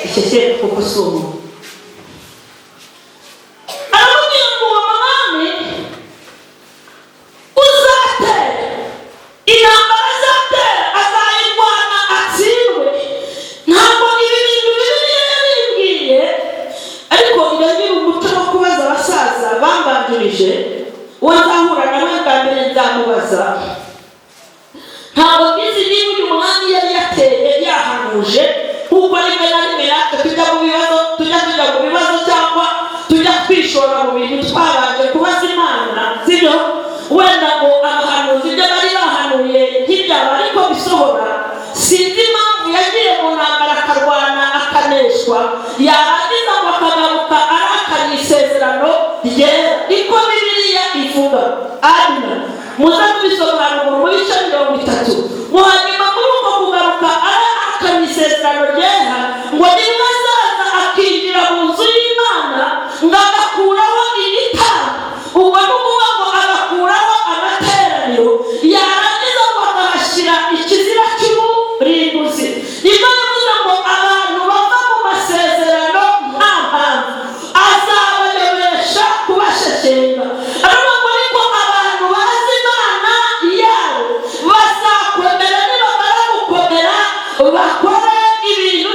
ishyeshyenga kuko si umuntu. Aramubwira ngo uwo mwami uzatera intambara, azatera azayirwana atsindwe. Ntabwo ibi bintu Bibiliya yabimbwiye, ariko ndagira umuco wo kubaza abasaza bambanjirije. Uwo nzahura nawe bwa mbere nzamubaza, ntabwo mbizi niba uyu mwami yari yateye yahanuje kuko rimwe na rimwe natwe tujya mu bibazo cyangwa tujya kwishora mu bintu twabanje kubaza Imana, sibyo? Wenda ngo abahanuzi ibyo bari bahanuye ntibyaba ariko bisohora. Sinzi impamvu yagiye mu ntambara akarwana akaneshwa, yarangiza ngo akagaruka arakariye isezerano ryera, niko Bibiliya ivuga. Amina. Muze kubisobanura mu bice 30. Muhanyuma muri uko kugaruka arakariye isezerano ryera, ngo nimwe azaza akinjira mu nzu y'Imana ngo agakuraho ibitambo. Ubwo ni ukuvuga ngo agakuraho amateraniro, yarangiza ngo akahashyira ikizira cy'uburimbuzi. Nibwo bivuze ngo abantu bava mu masezerano nta mpamvu, azabayobesha kubasheshenga. Aravuga ngo ariko abantu bazi Imana yabo bazakomera, nibamara gukomera bakore ibintu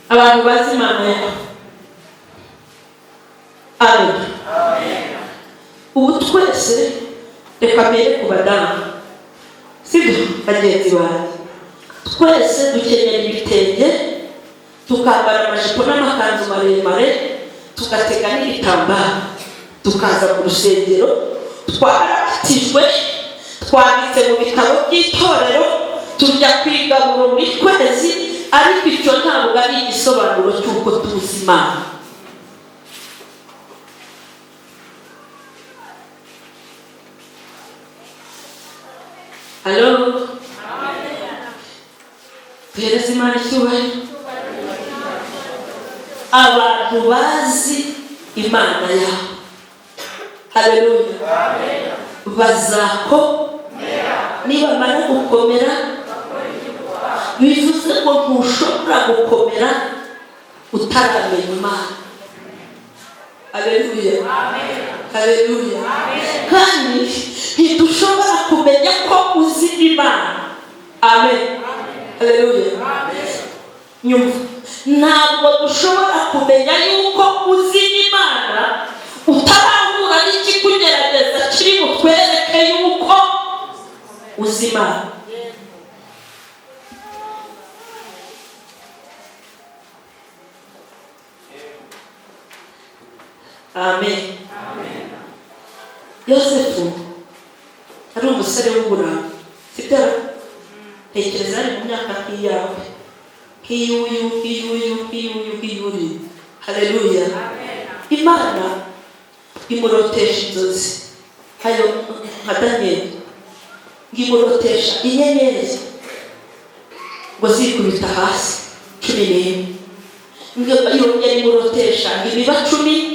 abantu bazi Imana yawe. Amen. Ubu twese reka mbere ku badamu, sibyo bagenzi banjye, twese dukenyera ibitenge, tukambara amajipo n'amakanzu maremare, tugatega n'ibitambaro, tukaza mu rusengero, twarabatijwe, twanditse mu bitabo by'itorero, tujya kwigaburo buri kwezi, ariko icyo ntabwo ari igisobanuro cy'uko tuzi Imana. Halo? Tuhereze Imana icyubahiro. Abantu bazi Imana yawe, haleluya, bazakomera. Nibamara gukomera, bivuze ko ntushobora gukomera utaramenya Imana. Haleluya, haleluya. Kandi ntidushobora kumenya ko uzi Imana. Amen, haleluya. Nyumva, ntabwo dushobora kumenya yuko uzi Imana utarahura n'ikikugerageza kiri butwereke yuko uzi Imana. Amen. Yosefu ari umusore w'uburanga, sibyo? Tekereza ari mu myaka nk'iyawe, nk'iyuri. Haleluya. Imana imurotesha inzozi, hayo nka Danieli, ngimurotesha inyenyeri ngo zikubita hasi 11, yongera imurotesha imiba 11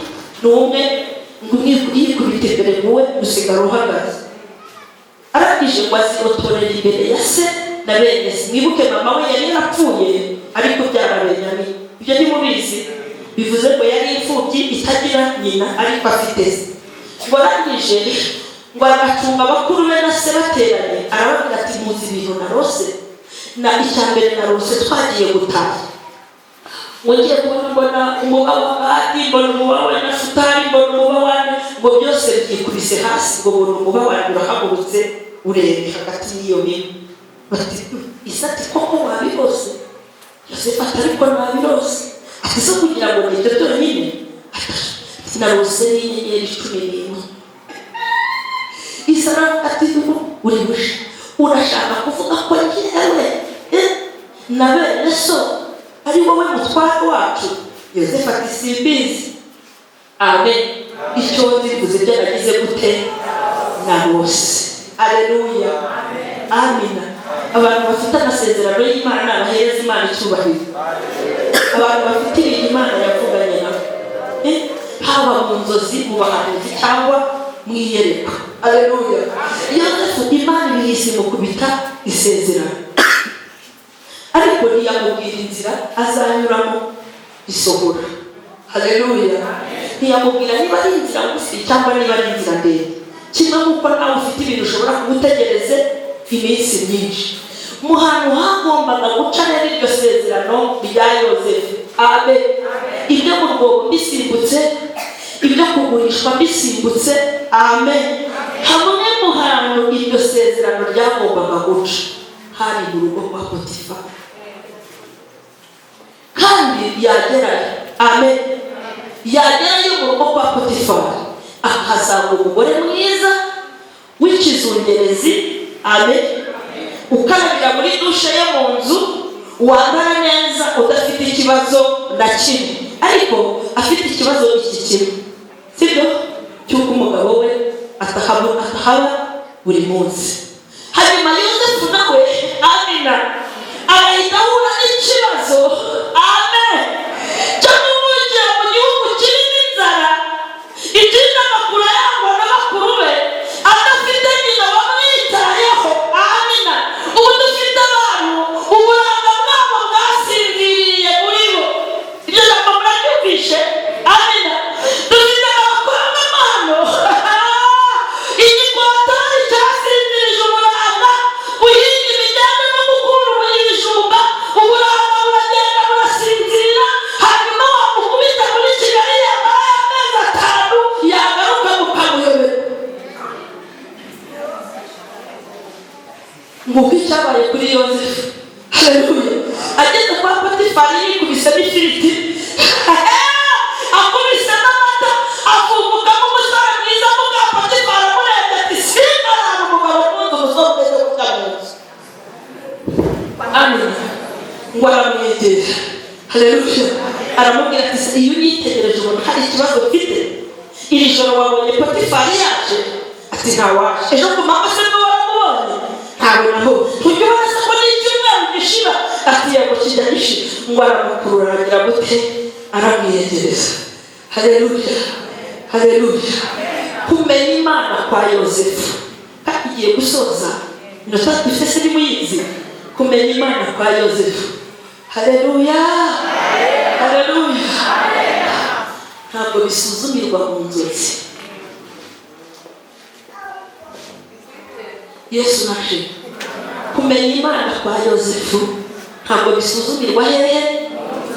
ngo yikubita imbere muwe usigara uhagaze. Arangije ngo azirotorera imbere ya se na bene se. Mwibuke mama we yari yarapfuye ariko byara Benyamini. Ibyo ntimubizi, bivuze ngo yari imfubyi itagira nyina ariko afite se. Ngo arangije ngo agacunga bakuru be na se bateranye, arababwira ati muzi ibintu narose, na icyambere narose twagiye gutaha. Ngiye kubona umuba wa Gadi, mbona umuba wa Nafutali, mbona umuba wa, ngo byose byikubise hasi, ngo mbona umuba wanjye urahagurutse urebe hagati y'iyo miba. Bati isati koko wabirose? Yosefu ariko nabirose. Ati zo kugira ngo nite nyine, sinarose n'inyenyeri 11. Isara ati uribusha, urashaka kuvuga ko njyewe na bene so ari wowe mutware wacu? Yosefu ati simbizi. Amen. Icyo ndivuze byaragize gute? Narose. Haleluya, amina. Abantu bafite amasezerano y'Imana abahereza Imana icyubahiro. Abantu bafite ibintu Imana yavuganye nabo, haba mu nzozi, mu bahanuzi cyangwa mu iyerekwa. Haleluya. Yosefu Imana ibihise mu kubita isezerano, ariko ntiyamubwira inzira azanyuramo isohora. Haleluya. Ntiyamubwira niba ari inzira ngufi cyangwa niba ari inzira ndende. Kimwe nk'uko nawe ufite ibintu ushobora kugutegereze iminsi myinshi. Mu hantu hagombaga guca rero iryo sezerano rya Yosefu. Amen. Ibyo mu rwobo mbisimbutse, ibyo kugurishwa mbisimbutse. Amen. Hamwe mu hantu iryo sezerano ryagombaga guca hari mu rugo kwa Potifa, kandi yagerayo. Amen. Yagerayo mu rugo kwa Potifa, akahasanga umugore mwiza w'ikizungerezi. Amen. Ukarabira muri dushe yo mu nzu, wambara neza, udafite ikibazo na kimwe, ariko afite ikibazo iki kimwe, sibyo? Cy'uko umugabo we atahaba buri munsi. Hanyuma Yosefu nawe, amina, agahita ahura n'ikibazo. Amen. Cyo kumujya mu gihugu kirimo inzara, ikindi amakuru yangwa n'abakuru be, adafite nyina wamwitayeho. Amina. Ubu dufite abantu uburanga bwabo bwasinziriye muri bo. Ibyo jambo murabyumvishe? Amina. Dufite abakoramamano igikotari cyasinzirije uburanga, guhinga imijyane no gukura ubuyijumba, uburanga aramwegera. Haleluya. Aramubwira ati iyo uyitegereje ubona hari ikibazo ufite, iri joro wabonye Potifari yaje? Ati ntawaje. Ejo ku manywa se waramubonye? Ntawe naho. Ujya ubona se ko n'icyumweru gishira? Ati yego kijya gishira. Ngo aramukurura aragira gute? Aramwiyegereza. Haleluya. Haleluya. Kumenya Imana kwa Yosefu. Kandi igiye gusoza inota dufise ni muyizi. Kumenya Imana kwa Yosefu. Haleluya. Haleluya. Ntabwo bisuzumirwa mu nzozi. Yesu naje. Kumenya Imana kwa Yosefu ntabwo bisuzumirwa hehe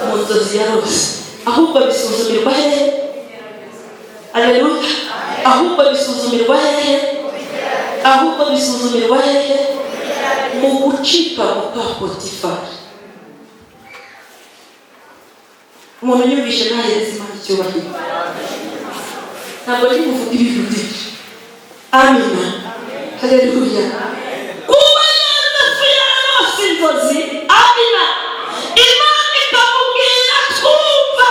mu nzozi ya Rose, ahubwo bisuzumirwa hehe? Haleluya. Ahubwo bisuzumirwa hehe? Ahubwo bisuzumirwa hehe? Mu gucika kwa Potifari. Umuntu yumvishe ntahereza Imana icyubahiro. Ntabwo ari kuvuga ibintu byinshi. Amina. Haleluya. Kumenya Yosefu inzozi. Amina. Imana ikamubwira twumva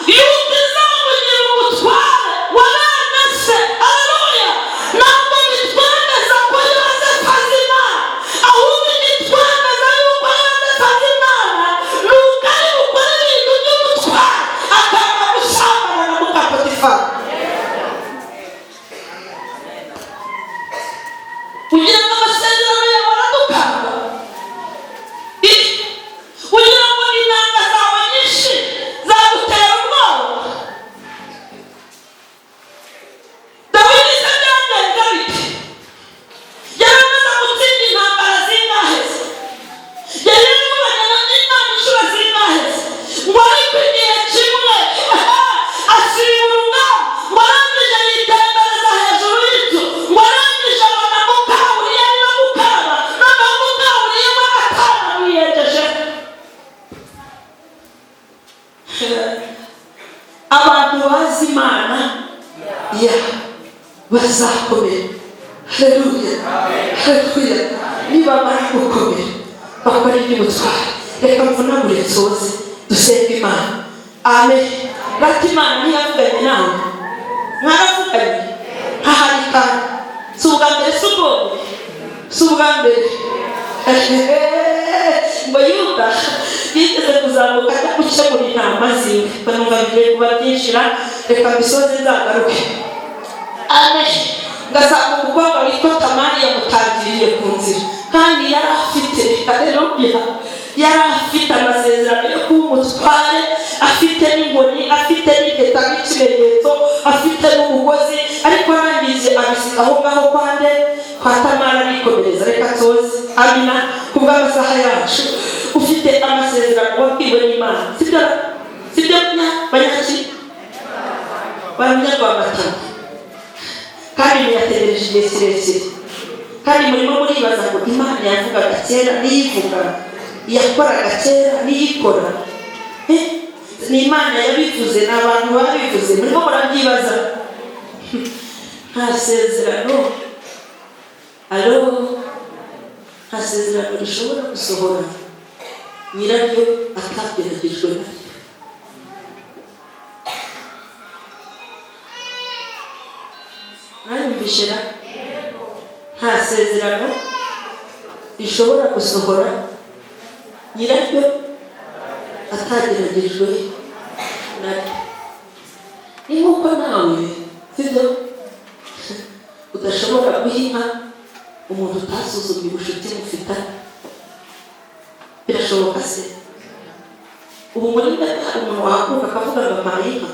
yuko izamugira umutware wabana se. Haleluya. Ntabwo bitwemeza ko Yosefu azi Imana, ahubwo bitwemeza yuko Yosefu azi Imana nuko ari gukora ibintu by'umutware akanga gusambana na muka Potifari. Kugira ngo amasezerano yawe aradukanga. Kugira ngo intanga zawe nyinshi zagutera ubwoba. Dawidi se byagenze bite? Yaramaze gutsinda intambara zingahe se? Yari yarabonanye n'Imana inshuro zingahe se? Ngo ariko igihe kimwe asiba urugamba, ngo arangije yitembereza hejuru y'inzu, ngo arangije abona Mukawuriya arimo gukaraba, noneho Mukawuriya we ataramwiyegeje. Abantu bazi Imana bazakomera. Haleluya. Haleluya. Nibamara gukomera bakora iby'ubutware, reka mvunagure nsoze dusenge Imana. Amen. Bati Imana ntiyavuganye nawe? Mwaravuganye? Hahari kandi si ubwa mbere, si ubwonye, si ubwa mbere. Ngo Yuda yigeze kuzamuka ajya gukemura intama ziwe, banumva bigiye kuba byinshira, reka mbisoze nzagaruke. Amen. Ngazamuka umukobwa witwa Tamari yamutangiriye ku nzira, kandi yari afite, haleluya, yari afite amasezerano yo kuba umutware, afite n'inkoni, afite n'impeta nk'ikimenyetso, afite n'umugozi, ariko arangije abisiga aho ngaho kwa Tamari arikomereza. Reka nsoze. Amina. Kubw'amasaha yacu, ufite amasezerano wabwiwe n'Imana, sibyo? Sibyo banyaki? Banyarwamata. Kandi muyategereje igihe kirekire, kandi murimo muribaza ngo Imana yavugaga kera niyivuga, yakoraga kera niyikora. Ni Imana yabivuze, ni abantu babivuze, murimo murabyibaza. Nta sezerano, nta sezerano rishobora gusohora nyiraryo atageragejwe naryo. Mwanyumvishe na? Nta sezerano rishobora gusohora nyiraryo atageragejwe naryo. Ni nk'uko nawe sibyo udashobora guhinga umuntu utasuzumye ubucuti mufitanye. Birashoboka se? Ubu muri mbere hari umuntu wahaguruka akavuga ngo mpaye inka?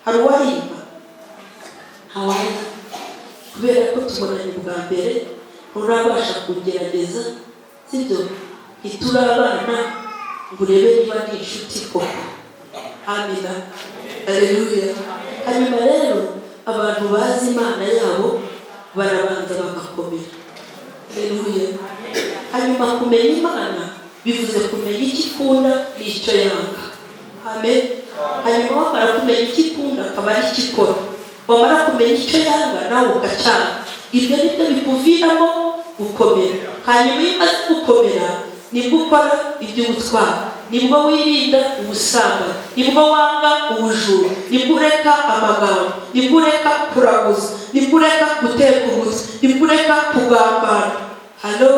Hari uwahinga? Hawaii. Kubera ko tubonanye bwa mbere nturabasha kugerageza, sibyo? Ntiturabana ngo urebe niba ni inshuti koko. Amina. Haleluya. Hanyuma rero abantu bazi Imana yabo barabanza bagakomera. Haleluya. Hanyuma kumenya Imana bivuze kumenya icyo ikunda n'icyo yanga. Amen. Hanyuma wamara kumenya icyo ikunda akaba ari icyo ikora, wamara kumenya icyo yanga nawe ugacyana. Ibyo ni byo bikuviramo gukomera. Hanyuma iyo umaze gukomera nibwo ukora iby'ubutwari, nibwo wirinda ubusambanyi, nibwo wanga ubujura, nibwo ureka amagambo, nibwo ureka kuraguza, nibwo ureka guteka umutwe, nibwo ureka kugambana. Halo,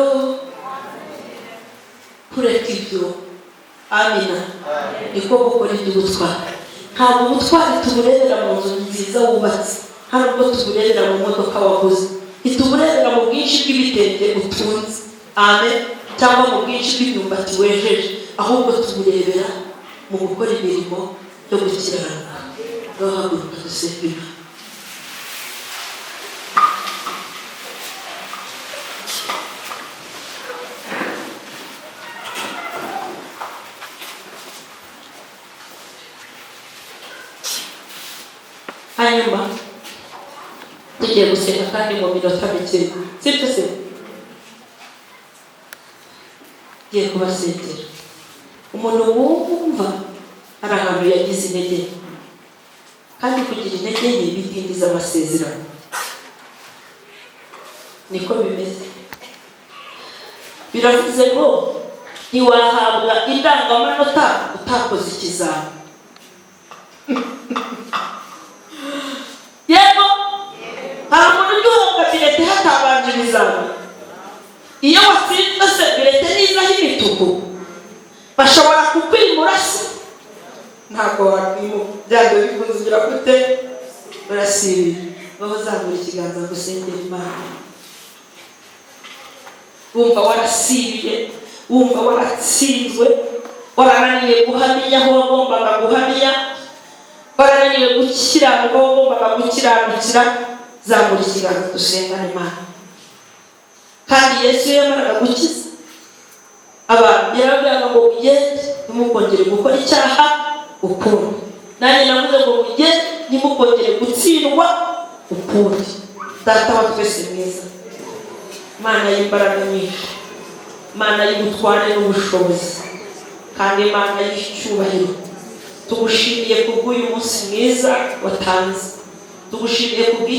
kureka ibyo. Amina. Niko gukora iby'ubutwari. Ntabwo ubutwari tuburebera mu nzu nziza wubatse, ntabwo tuburebera mu modoka waguze, ntituburebera mu bwinshi bw'ibitenge utunze, amen, cyangwa mu bwinshi bw'imyumbati wejeje, ahubwo tuburebera mu gukora imirimo yo gukiranuka. Ngahaguruka dusenge Imana. Hanyuma tugiye gusenga kandi mu minota mike, sibyo se? Ngiye kubasengera. Umuntu wumva hari ahantu yagize intege, kandi kugira intege nke bitindiza amasezerano. Niko bimeze. Biravuze ngo ntiwahabwa indangamanota utakoze ikizami. Yego, hari umuntu ujya uhabwa birete hatabanje ibizami. Iyo watsinzwe se birete n'izaho imituku bashobora kukwimura se, ntabwo wakwimuka. Byange bikunze ugira gute? Barasibira. Baho uzamura ikiganza ngo usengere Imana. Wumva warasibiye, wumva waratsinzwe, warananiwe guhamya aho wagombaga guhamya, warananiwe gukiranuka aho wagombaga gukiranukira, zamura ikiganza dusengane Imana. Kandi Yesu yamaraga gukiza abantu, yarabwiraga ngo mugende ntimukongere gukora icyaha ukundi. Nanjye navuze ngo mugende ntimukongere gutsindwa ukundi. Data wa twese mwiza, Mana y'imbaraga nyinshi, Mana y'ubutware n'ubushobozi, kandi Mana y'icyubahiro, tugushimiye kubw'uyu munsi mwiza watanze, tugushimiye kubw'iki